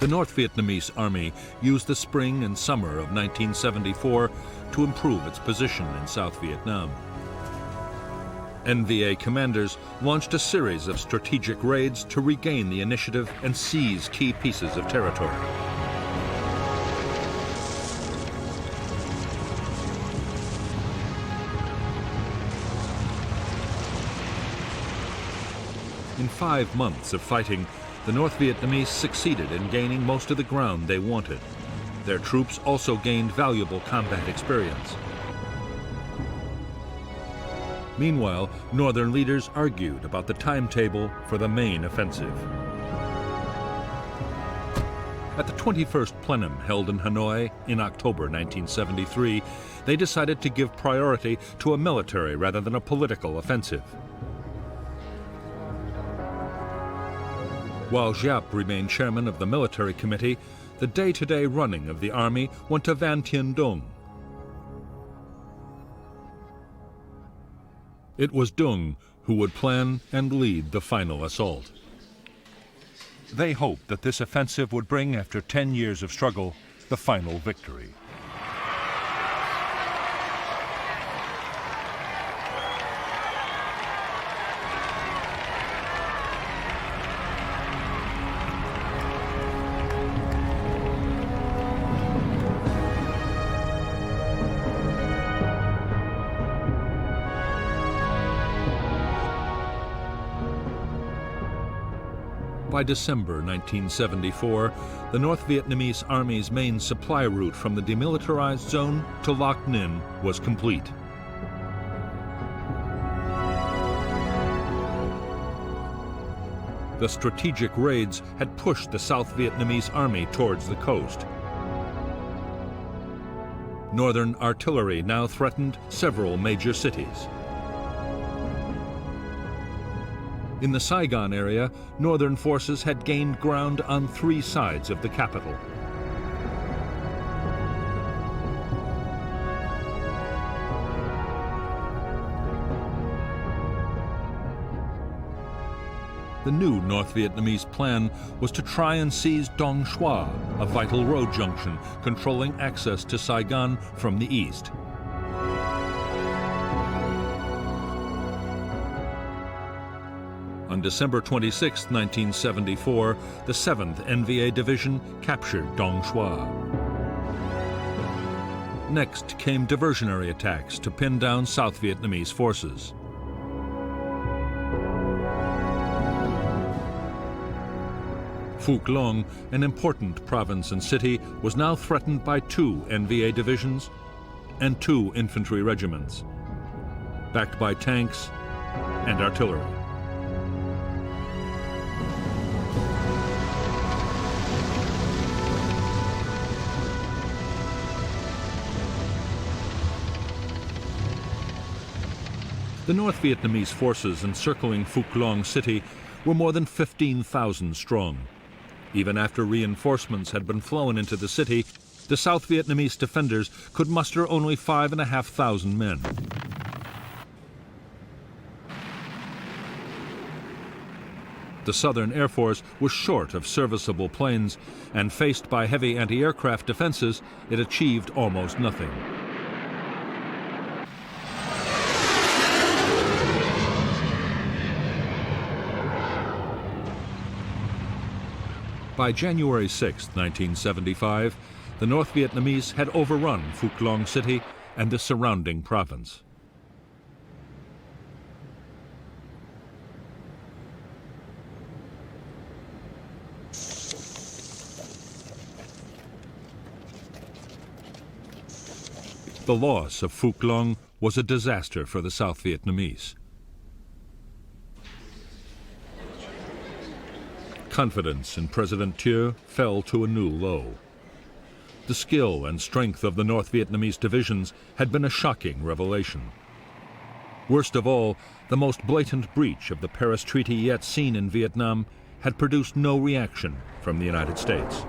The North Vietnamese army used the spring and summer of 1974 to improve its position in South Vietnam. NVA commanders launched a series of strategic raids to regain the initiative and seize key pieces of territory. In 5 months of fighting, the North Vietnamese succeeded in gaining most of the ground they wanted. Their troops also gained valuable combat experience. Meanwhile, northern leaders argued about the timetable for the main offensive. At the 21st plenum held in Hanoi in October 1973, they decided to give priority to a military rather than a political offensive. While Giap remained chairman of the military committee, the day-to-day running of the army went to Van Thien Dung. It was Dung who would plan and lead the final assault. They hoped that this offensive would bring, after 10 years of struggle, the final victory. By December 1974, the North Vietnamese Army's main supply route from the demilitarized zone to Loc Ninh was complete. The strategic raids had pushed the South Vietnamese Army towards the coast. Northern artillery now threatened several major cities. In the Saigon area, northern forces had gained ground on 3 sides of the capital. The new North Vietnamese plan was to try and seize Dong Xoa, a vital road junction controlling access to Saigon from the east. On December 26, 1974, the 7th NVA Division captured Dong Xoa. Next came diversionary attacks to pin down South Vietnamese forces. Phuc Long, an important province and city, was now threatened by 2 NVA divisions and 2 infantry regiments, backed by tanks and artillery. The North Vietnamese forces encircling Phuc Long City were more than 15,000 strong. Even after reinforcements had been flown into the city, the South Vietnamese defenders could muster only 5,500 men. The Southern Air Force was short of serviceable planes, and faced by heavy anti-aircraft defenses, it achieved almost nothing. By January 6, 1975, the North Vietnamese had overrun Phuc Long City and the surrounding province. The loss of Phuc Long was a disaster for the South Vietnamese. Confidence in President Thieu fell to a new low. The skill and strength of the North Vietnamese divisions had been a shocking revelation. Worst of all, the most blatant breach of the Paris Treaty yet seen in Vietnam had produced no reaction from the United States.